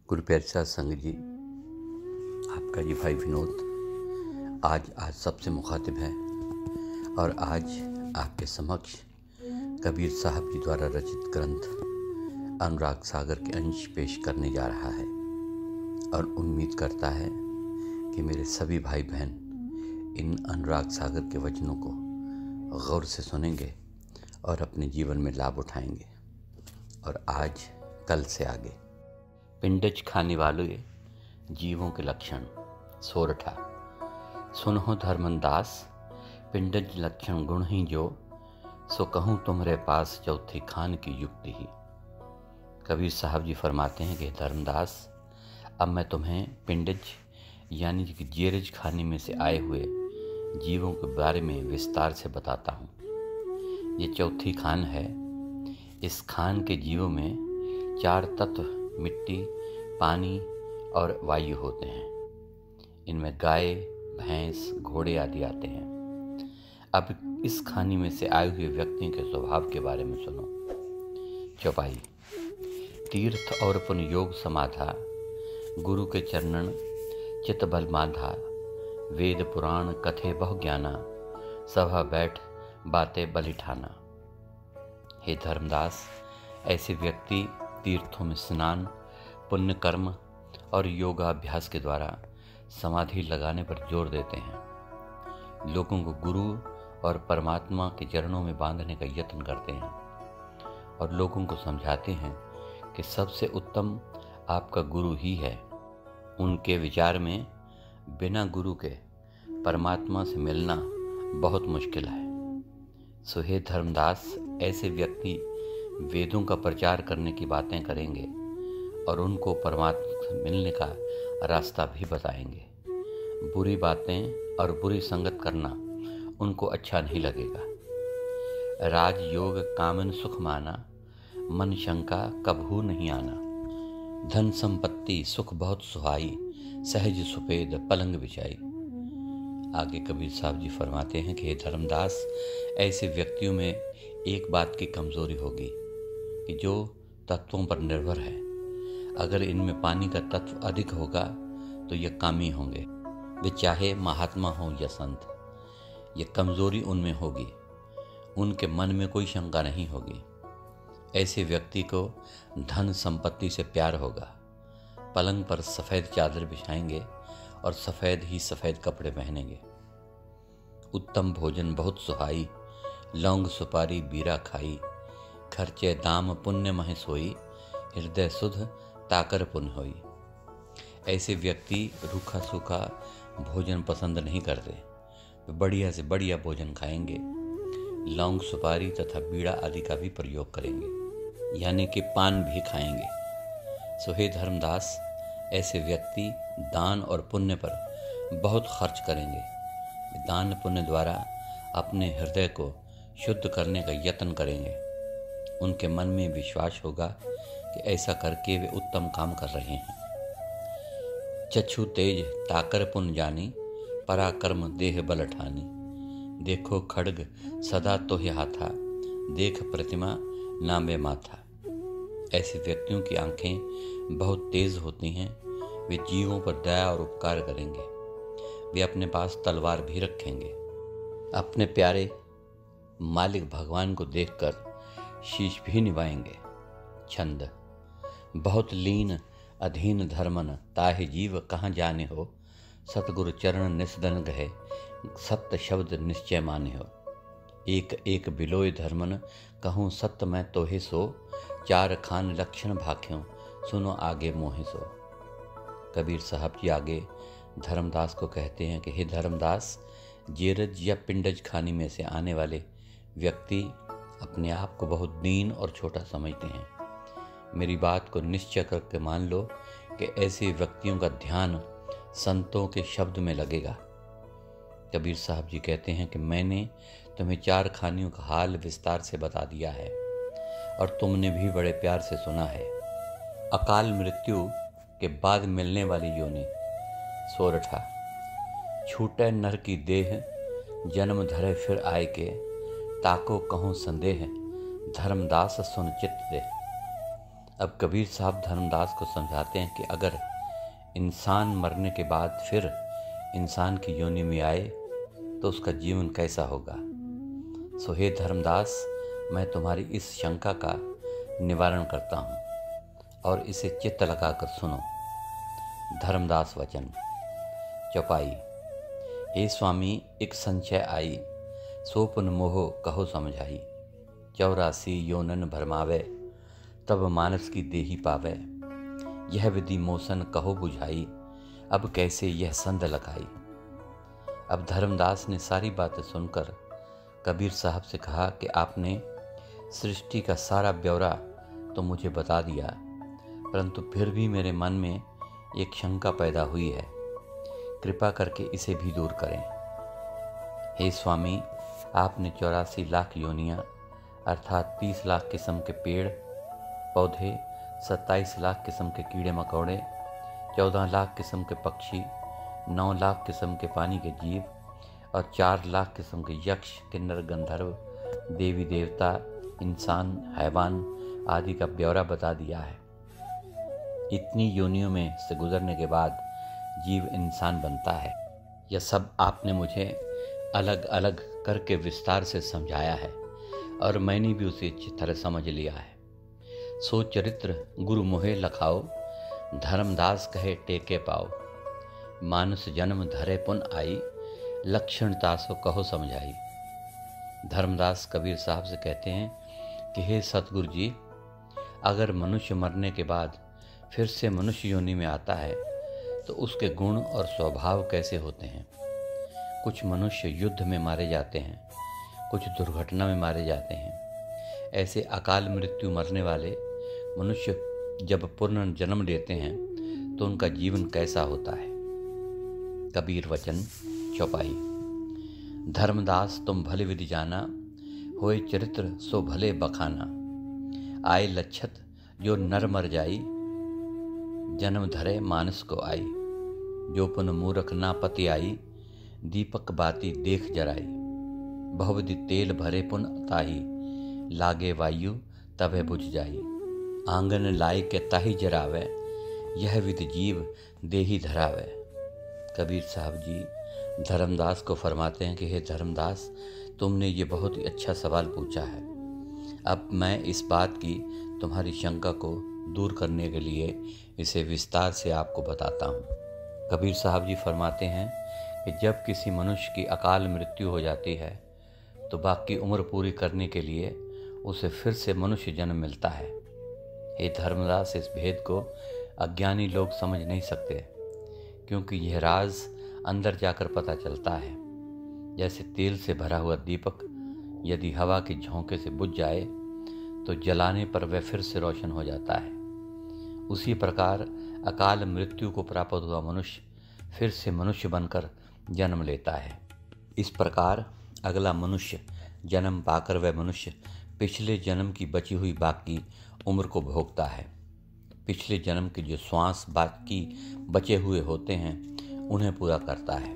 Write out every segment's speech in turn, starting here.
गुरु प्यारे साथ संग जी, आपका जी भाई विनोद आज सबसे मुखातिब है और आज आपके समक्ष कबीर साहब जी द्वारा रचित ग्रंथ अनुराग सागर के अंश पेश करने जा रहा है और उम्मीद करता है कि मेरे सभी भाई बहन इन अनुराग सागर के वचनों को गौर से सुनेंगे और अपने जीवन में लाभ उठाएंगे। और आज कल से आगे पिंडज खाने वाले जीवों के लक्षण। सोरठा। सुनहो धर्मदास, पिंडज लक्षण गुण ही जो, सो कहूँ तुम्हारे पास चौथी खान की युक्ति ही। कबीर साहब जी फरमाते हैं कि धर्मदास, अब मैं तुम्हें पिंडज यानी कि जेरज खाने में से आए हुए जीवों के बारे में विस्तार से बताता हूँ। ये चौथी खान है। इस खान के जीवों में 4 तत्व मिट्टी, पानी और वायु होते हैं। इनमें गाय, भैंस, घोड़े आदि आते हैं। अब इस खानी में से आए हुए व्यक्तियों के स्वभाव के बारे में सुनो। चौपाई। तीर्थ और पुण्य योग समाधा, गुरु के चरणन चित बल माधा, वेद पुराण कथे बहु ज्ञाना, सभा बैठ बातें बलिठाना। हे धर्मदास, ऐसे व्यक्ति तीर्थों में स्नान, पुण्य कर्म और योगाभ्यास के द्वारा समाधि लगाने पर जोर देते हैं। लोगों को गुरु और परमात्मा के चरणों में बांधने का यत्न करते हैं और लोगों को समझाते हैं कि सबसे उत्तम आपका गुरु ही है। उनके विचार में बिना गुरु के परमात्मा से मिलना बहुत मुश्किल है। सो हे धर्मदास, ऐसे व्यक्ति वेदों का प्रचार करने की बातें करेंगे और उनको परमात्मा से मिलने का रास्ता भी बताएंगे। बुरी बातें और बुरी संगत करना उनको अच्छा नहीं लगेगा। राजयोग कामन सुख माना, मन शंका कभू नहीं आना। धन संपत्ति सुख बहुत सुहाई, सहज सुपेद पलंग बिछाई। आगे कबीर साहब जी फरमाते हैं कि हे धर्मदास, ऐसे व्यक्तियों में एक बात की कमजोरी होगी कि जो तत्वों पर निर्भर है। अगर इनमें पानी का तत्व अधिक होगा तो ये कामी होंगे, वे चाहे महात्मा हो या संत। ये कमजोरी उनमें होगी, उनके मन में कोई शंका नहीं होगी। ऐसे व्यक्ति को धन संपत्ति से प्यार होगा। पलंग पर सफ़ेद चादर बिछाएंगे और सफ़ेद ही सफ़ेद कपड़े पहनेंगे। उत्तम भोजन बहुत सुहाई, लौंग सुपारी बीरा खाई। खर्चे दाम पुण्य मह सोई, हृदय सुध ताकर पुण्य होई। ऐसे व्यक्ति रूखा सूखा भोजन पसंद नहीं करते। वे बढ़िया से बढ़िया भोजन खाएंगे। लौंग सुपारी तथा बीड़ा आदि का भी प्रयोग करेंगे, यानी कि पान भी खाएंगे। सो हे धर्मदास, ऐसे व्यक्ति दान और पुण्य पर बहुत खर्च करेंगे। दान पुण्य द्वारा अपने हृदय को शुद्ध करने का यत्न करेंगे। उनके मन में विश्वास होगा कि ऐसा करके वे उत्तम काम कर रहे हैं। चक्षु तेज ताकर पुण्य जानी, पराक्रम देह बल ठानी। देखो खड्ग सदा तोहे हाथा, देख प्रतिमा नामे माथा। ऐसे व्यक्तियों की आंखें बहुत तेज होती हैं। वे जीवों पर दया और उपकार करेंगे। वे अपने पास तलवार भी रखेंगे। अपने प्यारे मालिक भगवान को देखकर शीश भी निभाएंगे। छंद। बहुत लीन अधीन धर्मन, ताहि जीव कहाँ जाने हो। सतगुरु चरण निस्दन गहे, सत्य शब्द निश्चय माने हो। एक एक बिलोय धर्मन, कहूँ सत्य मैं तोहे सो। 4 खान लक्षण भाख्यों, सुनो आगे मोहे सो। कबीर साहब जी आगे धर्मदास को कहते हैं कि हे धर्मदास, जेरज या पिंडज खानी में से आने वाले व्यक्ति अपने आप को बहुत दीन और छोटा समझते हैं। मेरी बात को निश्चय करके मान लो कि ऐसे व्यक्तियों का ध्यान संतों के शब्द में लगेगा। कबीर साहब जी कहते हैं कि मैंने तुम्हें 4 खानियों का हाल विस्तार से बता दिया है और तुमने भी बड़े प्यार से सुना है। अकाल मृत्यु के बाद मिलने वाली योनि। सोरठा। छूटे नर की देह, जन्म धरे फिर आए के। ताको कहूँ संदेह, धर्मदास सुन चित्त दे। अब कबीर साहब धर्मदास को समझाते हैं कि अगर इंसान मरने के बाद फिर इंसान की योनि में आए तो उसका जीवन कैसा होगा। सो हे धर्मदास, मैं तुम्हारी इस शंका का निवारण करता हूँ और इसे चित्त लगाकर सुनो। धर्मदास वचन। चौपाई। हे स्वामी, एक संशय आई, सोपन मोह कहो समझाई। 84 योनन भरमावे, तब मानस की देही पावे। यह विधि मोसन कहो बुझाई, अब कैसे यह संध लगाई। अब धर्मदास ने सारी बातें सुनकर कबीर साहब से कहा कि आपने सृष्टि का सारा ब्यौरा तो मुझे बता दिया, परंतु फिर भी मेरे मन में एक शंका पैदा हुई है। कृपा करके इसे भी दूर करें। हे स्वामी, आपने 84 लाख योनियाँ अर्थात 30 लाख किस्म के पेड़ पौधे, 27 लाख किस्म के कीड़े मकोड़े, 14 लाख किस्म के पक्षी, 9 लाख किस्म के पानी के जीव और 4 लाख किस्म के यक्ष, किन्नर, गंधर्व, देवी देवता, इंसान, हैवान आदि का ब्यौरा बता दिया है। इतनी योनियों में से गुजरने के बाद जीव इंसान बनता है। यह सब आपने मुझे अलग अलग करके विस्तार से समझाया है और मैंने भी उसे अच्छी तरह समझ लिया है। सो चरित्र गुरु मोहे लखाओ, धर्मदास कहे टेके पाओ। मानुष जन्म धरे पुन आई, लक्षण तासो कहो समझाई। धर्मदास कबीर साहब से कहते हैं कि हे सतगुरु जी, अगर मनुष्य मरने के बाद फिर से मनुष्य योनि में आता है तो उसके गुण और स्वभाव कैसे होते हैं। कुछ मनुष्य युद्ध में मारे जाते हैं, कुछ दुर्घटना में मारे जाते हैं। ऐसे अकाल मृत्यु मरने वाले मनुष्य जब पुनर्जन्म लेते हैं तो उनका जीवन कैसा होता है। कबीर वचन। चौपाई। धर्मदास तुम भले विधि जाना, होए चरित्र सो भले बखाना। आए लच्छत जो नर मर जाई, जन्म धरे मानस को आई। जो पुन मूरख ना पति आई, दीपक बाती देख जराई। बहुविधि तेल भरे पुन ताही, लागे वायु तबे बुझ जाई। आंगन लाई के ताही जरावे, यह विधि जीव देही धरावे। कबीर साहब जी धर्मदास को फरमाते हैं कि हे धर्मदास, तुमने ये बहुत ही अच्छा सवाल पूछा है। अब मैं इस बात की तुम्हारी शंका को दूर करने के लिए इसे विस्तार से आपको बताता हूँ। कबीर साहब जी फरमाते हैं कि जब किसी मनुष्य की अकाल मृत्यु हो जाती है तो बाकी उम्र पूरी करने के लिए उसे फिर से मनुष्य जन्म मिलता है। हे धर्मदास, इस भेद को अज्ञानी लोग समझ नहीं सकते, क्योंकि यह राज अंदर जाकर पता चलता है। जैसे तेल से भरा हुआ दीपक यदि हवा के झोंके से बुझ जाए तो जलाने पर वह फिर से रोशन हो जाता है। उसी प्रकार अकाल मृत्यु को प्राप्त हुआ मनुष्य फिर से मनुष्य बनकर जन्म लेता है। इस प्रकार अगला मनुष्य जन्म पाकर वह मनुष्य पिछले जन्म की बची हुई बाकी उम्र को भोगता है। पिछले जन्म के जो श्वास बाकी बचे हुए होते हैं उन्हें पूरा करता है।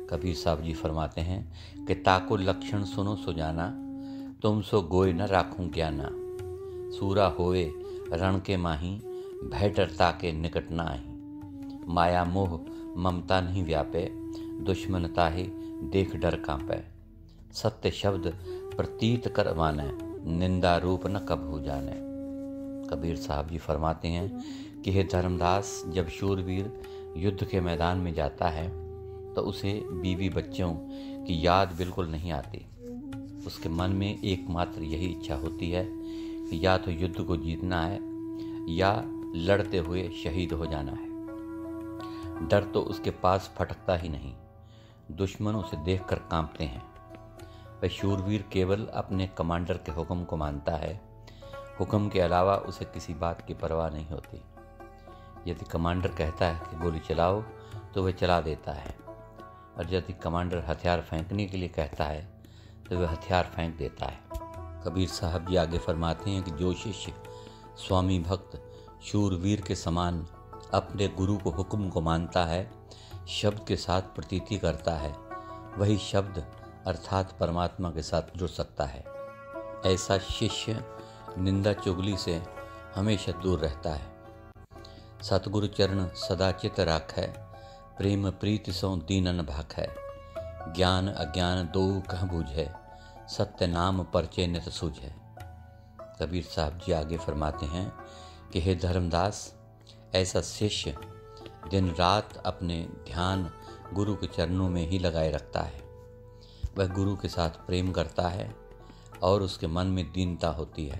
कबीर साहब जी फरमाते हैं कि ताको लक्षण सुनो सो जाना, तुम सो गोय न राखूं ज्ञाना। सूरा होए रण के माही, भय डरता के निकट न आही। माया मोह ममता नहीं व्यापे, दुश्मनता ही देख डर कांपे। सत्य शब्द प्रतीत कर माने, निंदा रूप न कबहू जाने। कबीर साहब जी फरमाते हैं कि हे धर्मदास, जब शूरवीर युद्ध के मैदान में जाता है तो उसे बीवी बच्चों की याद बिल्कुल नहीं आती। उसके मन में एकमात्र यही इच्छा होती है कि या तो युद्ध को जीतना है या लड़ते हुए शहीद हो जाना है। डर तो उसके पास फटकता ही नहीं। दुश्मन उसे देखकर कांपते हैं। वह शूरवीर केवल अपने कमांडर के हुक्म को मानता है। हुक्म के अलावा उसे किसी बात की परवाह नहीं होती। यदि कमांडर कहता है कि गोली चलाओ तो वह चला देता है, और यदि कमांडर हथियार फेंकने के लिए कहता है तो वह हथियार फेंक देता है। कबीर साहब जी आगे फरमाते हैं कि जो शिष्य स्वामी भक्त शूरवीर के समान अपने गुरु को हुक्म को मानता है, शब्द के साथ प्रतीति करता है, वही शब्द अर्थात परमात्मा के साथ जुड़ सकता है। ऐसा शिष्य निंदा चुगली से हमेशा दूर रहता है। सतगुरु चरण सदा चित राखै, प्रेम प्रीति सो दीनन भाखै। ज्ञान अज्ञान दो कह बूझै, सत्य नाम परचे नित सूझै। कबीर साहब जी आगे फरमाते हैं कि हे धर्मदास, ऐसा शिष्य दिन रात अपने ध्यान गुरु के चरणों में ही लगाए रखता है। वह गुरु के साथ प्रेम करता है और उसके मन में दीनता होती है,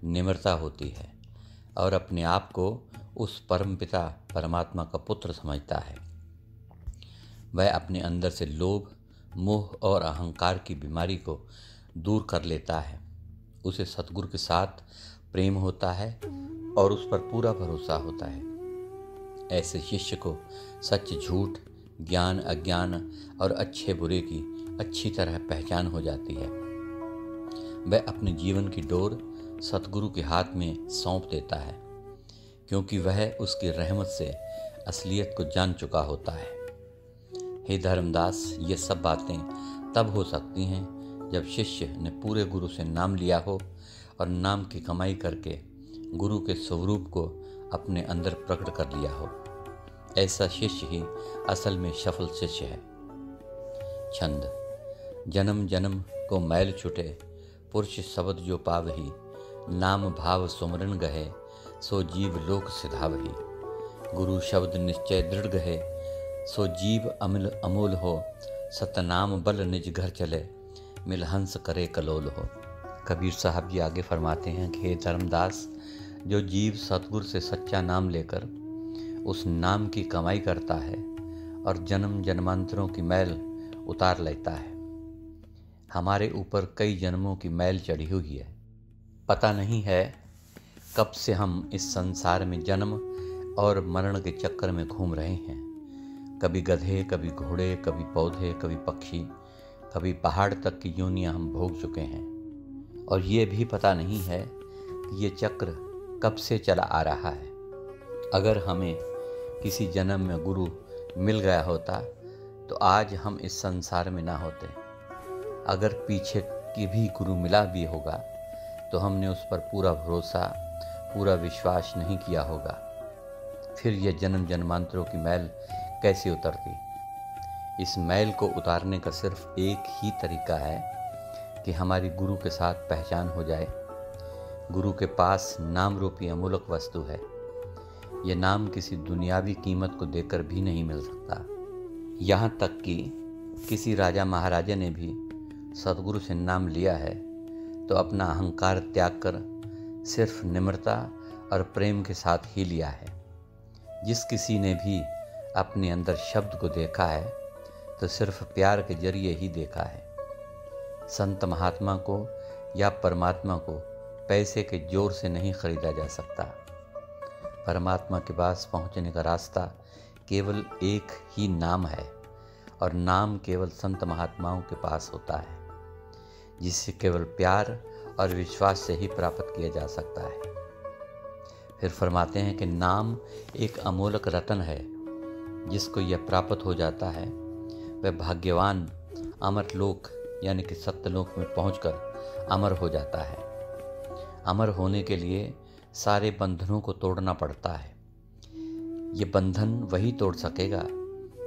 निम्रता होती है और अपने आप को उस परमपिता परमात्मा का पुत्र समझता है। वह अपने अंदर से लोभ, मोह और अहंकार की बीमारी को दूर कर लेता है। उसे सतगुरु के साथ प्रेम होता है और उस पर पूरा भरोसा होता है। ऐसे शिष्य को सच झूठ, ज्ञान अज्ञान और अच्छे बुरे की अच्छी तरह पहचान हो जाती है। वह अपने जीवन की डोर सतगुरु के हाथ में सौंप देता है, क्योंकि वह उसकी रहमत से असलियत को जान चुका होता है। हे धर्मदास, ये सब बातें तब हो सकती हैं जब शिष्य ने पूरे गुरु से नाम लिया हो और नाम की कमाई करके गुरु के स्वरूप को अपने अंदर प्रकट कर लिया हो। ऐसा शिष्य ही असल में सफल शिष्य है। छंद। जन्म जन्म को मैल छुटे, पुरुष शब्द जो पावही। नाम भाव सुमरन गहे, सो जीव लोक सिधावही। गुरु शब्द निश्चय दृढ़ गहे, सो जीव अमिल अमोल हो। सतनाम बल निज घर चले, मिल हंस करे कलोल हो। कबीर साहब जी आगे फरमाते हैं कि हे धर्मदास, जो जीव सतगुरु से सच्चा नाम लेकर उस नाम की कमाई करता है और जन्म जन्मांतरों की मैल उतार लेता है। हमारे ऊपर कई जन्मों की मैल चढ़ी हुई है। पता नहीं है कब से हम इस संसार में जन्म और मरण के चक्कर में घूम रहे हैं। कभी गधे, कभी घोड़े, कभी पौधे, कभी पक्षी, कभी पहाड़ तक की योनियां हम भोग चुके हैं। और ये भी पता नहीं है कि ये चक्र कब से चला आ रहा है। अगर हमें किसी जन्म में गुरु मिल गया होता तो आज हम इस संसार में ना होते। अगर पीछे की भी गुरु मिला भी होगा तो हमने उस पर पूरा भरोसा, पूरा विश्वास नहीं किया होगा। फिर यह जन्म जन्मांतरों की मैल कैसे उतरती? इस मैल को उतारने का सिर्फ एक ही तरीका है कि हमारी गुरु के साथ पहचान हो जाए। गुरु के पास नाम रूपी अमूलक वस्तु है। यह नाम किसी दुनियावी कीमत को देकर भी नहीं मिल सकता। यहाँ तक कि किसी राजा महाराजा ने भी सतगुरु से नाम लिया है तो अपना अहंकार त्याग कर सिर्फ निम्रता और प्रेम के साथ ही लिया है। जिस किसी ने भी अपने अंदर शब्द को देखा है तो सिर्फ प्यार के जरिए ही देखा है। संत महात्मा को या परमात्मा को पैसे के जोर से नहीं खरीदा जा सकता। परमात्मा के पास पहुंचने का रास्ता केवल एक ही नाम है और नाम केवल संत महात्माओं के पास होता है, जिसे केवल प्यार और विश्वास से ही प्राप्त किया जा सकता है। फिर फरमाते हैं कि नाम एक अमूलक रत्न है। जिसको यह प्राप्त हो जाता है वह भाग्यवान अमरलोक यानी कि सत्यलोक में पहुंचकर अमर हो जाता है। अमर होने के लिए सारे बंधनों को तोड़ना पड़ता है। ये बंधन वही तोड़ सकेगा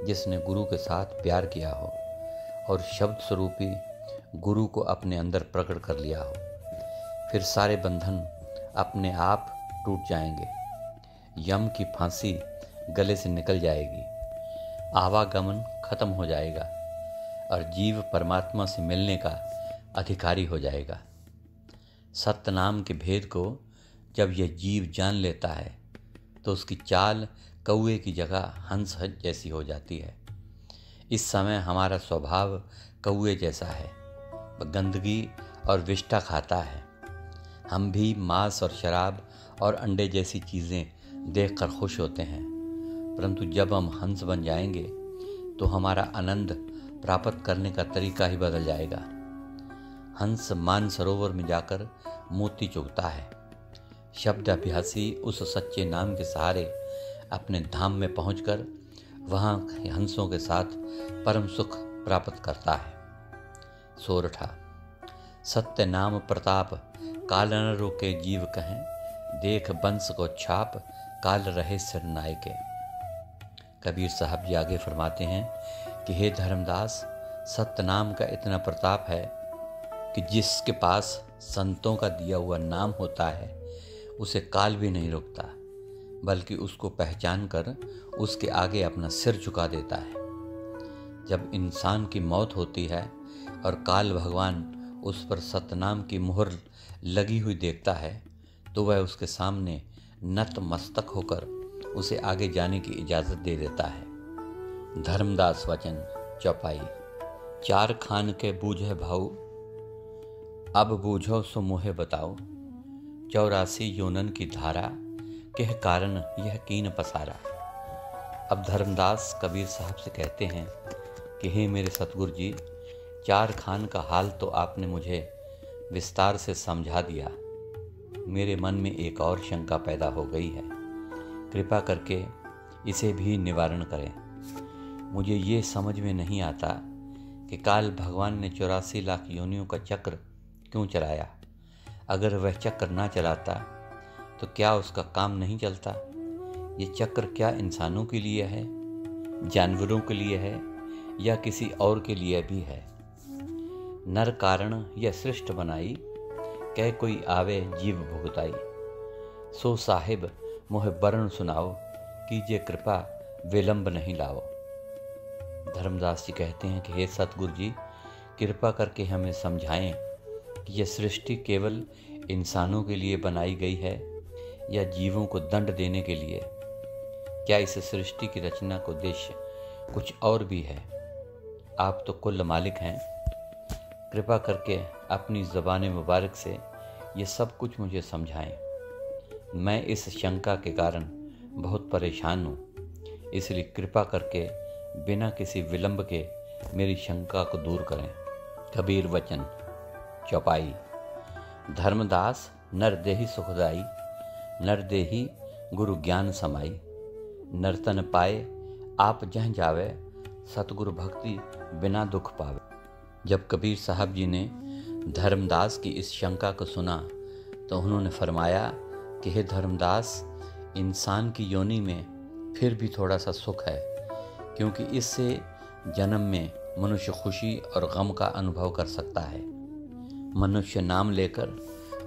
जिसने गुरु के साथ प्यार किया हो और शब्द स्वरूपी गुरु को अपने अंदर प्रकट कर लिया हो। फिर सारे बंधन अपने आप टूट जाएंगे। यम की फांसी गले से निकल जाएगी, आवागमन खत्म हो जाएगा और जीव परमात्मा से मिलने का अधिकारी हो जाएगा। सत्य नाम के भेद को जब यह जीव जान लेता है तो उसकी चाल कौवे की जगह हंस जैसी हो जाती है। इस समय हमारा स्वभाव कौवे जैसा है। वह गंदगी और विष्ठा खाता है। हम भी मांस और शराब और अंडे जैसी चीज़ें देखकर खुश होते हैं, परंतु जब हम हंस बन जाएंगे तो हमारा आनंद प्राप्त करने का तरीका ही बदल जाएगा। हंस मानसरोवर में जाकर मोती चुगता है। शब्द अभ्यासी उस सच्चे नाम के सहारे अपने धाम में पहुंचकर वहां हंसों के साथ परम सुख प्राप्त करता है। सोरठा। सत्य नाम प्रताप, काल न रोके जीव कहें, देख बंस को छाप, काल रहे सिरनाए के। कबीर साहब जी आगे फरमाते हैं कि हे धर्मदास, सतनाम का इतना प्रताप है कि जिसके पास संतों का दिया हुआ नाम होता है उसे काल भी नहीं रोकता, बल्कि उसको पहचान कर उसके आगे अपना सिर झुका देता है। जब इंसान की मौत होती है और काल भगवान उस पर सतनाम की मुहर लगी हुई देखता है तो वह उसके सामने नतमस्तक होकर उसे आगे जाने की इजाज़त दे देता है। धर्मदास वचन चौपाई। चार खान के बूझे भाऊ, अब बूझो सो मुहे बताओ। 84 योनन की धारा, किह कारण यह कीन पसारा। अब धर्मदास कबीर साहब से कहते हैं कि हे मेरे सतगुरु जी, चार खान का हाल तो आपने मुझे विस्तार से समझा दिया। मेरे मन में एक और शंका पैदा हो गई है, कृपा करके इसे भी निवारण करें। मुझे ये समझ में नहीं आता कि काल भगवान ने 84 लाख योनियों का चक्र क्यों चलाया। अगर वह चक्र ना चलाता तो क्या उसका काम नहीं चलता। ये चक्र क्या इंसानों के लिए है, जानवरों के लिए है या किसी और के लिए भी है। नर कारण यह सृष्ट बनाई, कह कोई आवे जीव भुगताई। सो साहिब मोह बरन सुनाओ, कीजिए कृपा विलंब नहीं लाओ। धर्मदास जी कहते हैं कि हे सतगुरु जी, कृपा करके हमें समझाएं कि यह सृष्टि केवल इंसानों के लिए बनाई गई है या जीवों को दंड देने के लिए। क्या इस सृष्टि की रचना का उद्देश्य कुछ और भी है। आप तो कुल मालिक हैं, कृपा करके अपनी ज़बान मुबारक से ये सब कुछ मुझे समझाएं। मैं इस शंका के कारण बहुत परेशान हूँ, इसलिए कृपा करके बिना किसी विलंब के मेरी शंका को दूर करें। कबीर वचन चौपाई। धर्मदास नरदेही सुखदाई, नरदेही गुरु ज्ञान समाई। नर्तन पाए आप जह जावे, सतगुरु भक्ति बिना दुख पावे। जब कबीर साहब जी ने धर्मदास की इस शंका को सुना तो उन्होंने फरमाया कि हे धर्मदास, इंसान की योनि में फिर भी थोड़ा सा सुख है, क्योंकि इससे जन्म में मनुष्य खुशी और गम का अनुभव कर सकता है। मनुष्य नाम लेकर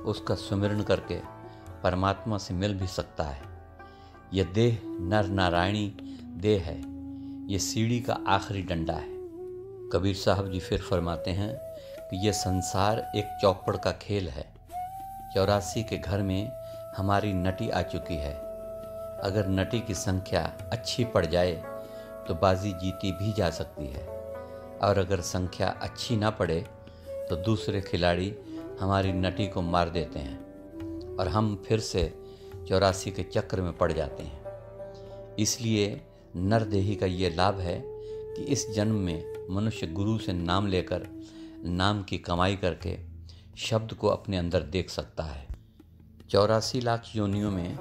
उसका सुमिरन करके परमात्मा से मिल भी सकता है। यह देह नर नारायणी देह है, ये सीढ़ी का आखिरी डंडा है। कबीर साहब जी फिर फरमाते हैं कि यह संसार एक चौपड़ का खेल है। 84 के घर में हमारी नटी आ चुकी है। अगर नटी की संख्या अच्छी पड़ जाए तो बाजी जीती भी जा सकती है, और अगर संख्या अच्छी ना पड़े तो दूसरे खिलाड़ी हमारी नटी को मार देते हैं और हम फिर से 84 के चक्र में पड़ जाते हैं। इसलिए नरदेही का ये लाभ है कि इस जन्म में मनुष्य गुरु से नाम लेकर नाम की कमाई करके शब्द को अपने अंदर देख सकता है। 84 लाख योनियों में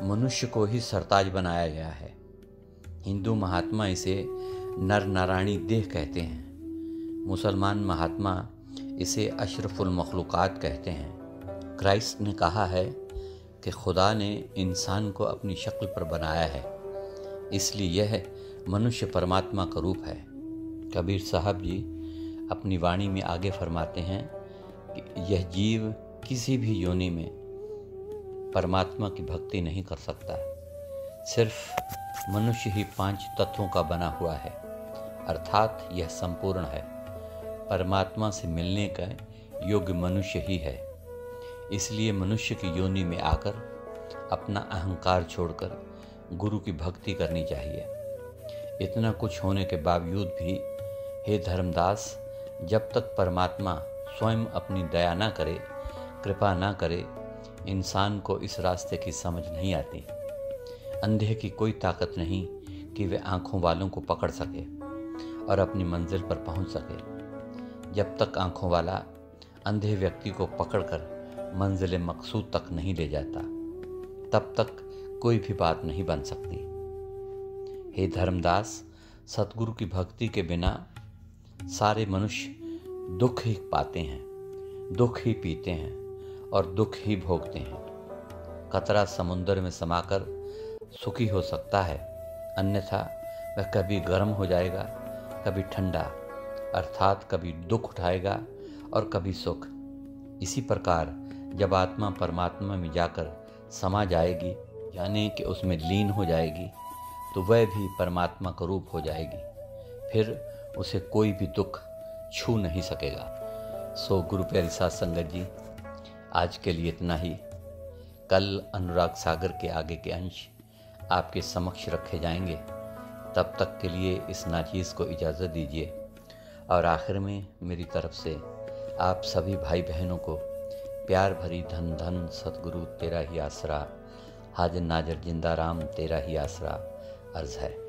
मनुष्य को ही सरताज बनाया गया है। हिंदू महात्मा इसे नर नारायणी देह कहते हैं। मुसलमान महात्मा इसे अशरफुल मखलूक़ात कहते हैं। क्राइस्ट ने कहा है कि खुदा ने इंसान को अपनी शक्ल पर बनाया है, इसलिए यह मनुष्य परमात्मा का रूप है। कबीर साहब जी अपनी वाणी में आगे फरमाते हैं कि यह जीव किसी भी योनि में परमात्मा की भक्ति नहीं कर सकता। सिर्फ मनुष्य ही 5 तत्वों का बना हुआ है, अर्थात यह संपूर्ण है। परमात्मा से मिलने का योग्य मनुष्य ही है। इसलिए मनुष्य की योनि में आकर अपना अहंकार छोड़कर गुरु की भक्ति करनी चाहिए। इतना कुछ होने के बावजूद भी हे धर्मदास, जब तक परमात्मा स्वयं अपनी दया ना करे, कृपा ना करे, इंसान को इस रास्ते की समझ नहीं आती। अंधे की कोई ताकत नहीं कि वे आँखों वालों को पकड़ सके और अपनी मंजिल पर पहुँच सके। जब तक आँखों वाला अंधे व्यक्ति को पकड़कर मंजिल मकसूद तक नहीं ले जाता, तब तक कोई भी बात नहीं बन सकती। हे धर्मदास, सतगुरु की भक्ति के बिना सारे मनुष्य दुख ही पाते हैं, दुख ही पीते हैं और दुख ही भोगते हैं। कतरा समुद्र में समाकर सुखी हो सकता है, अन्यथा वह कभी गर्म हो जाएगा, कभी ठंडा, अर्थात कभी दुख उठाएगा और कभी सुख। इसी प्रकार जब आत्मा परमात्मा में जाकर समा जाएगी, यानी कि उसमें लीन हो जाएगी, तो वह भी परमात्मा का रूप हो जाएगी। फिर उसे कोई भी दुख छू नहीं सकेगा। सो गुरु प्यारी साध संगत जी, आज के लिए इतना ही। कल अनुराग सागर के आगे के अंश आपके समक्ष रखे जाएंगे। तब तक के लिए इस नाचीज़ को इजाज़त दीजिए। और आखिर में मेरी तरफ से आप सभी भाई बहनों को प्यार भरी धन धन सतगुरु तेरा ही आसरा, हाजिर नाजर जिंदा राम तेरा ही आसरा अर्ज है।